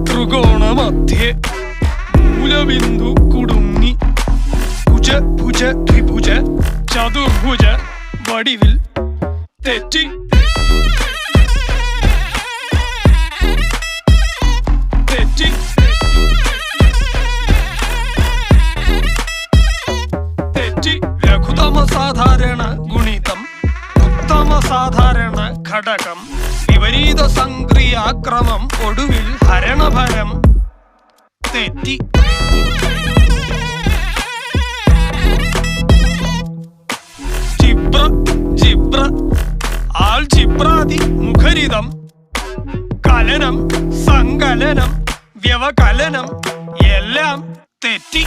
ത്രികോണമധ്യേ മൂലബിന്ദു കുടുങ്ങി ഭുജ ഭുജ ദ്വിഭുജ ചതുർഭുജ വടിവിൽ തെറ്റി തെറ്റി തെറ്റി ലഘുതമ സാധാരണ ഗുണിതം ഉത്തമ സാധാരണ ഘടകം വിപരീത സംക്രിയാക്രമം ഒടുവിൽ ഹരണഭരം തെറ്റി ജിബ്ര ജിബ്ര ആൾജിബ്രാദി മുഖരിതം കലനം സങ്കലനം വ്യവകലനം എല്ലാം തെറ്റി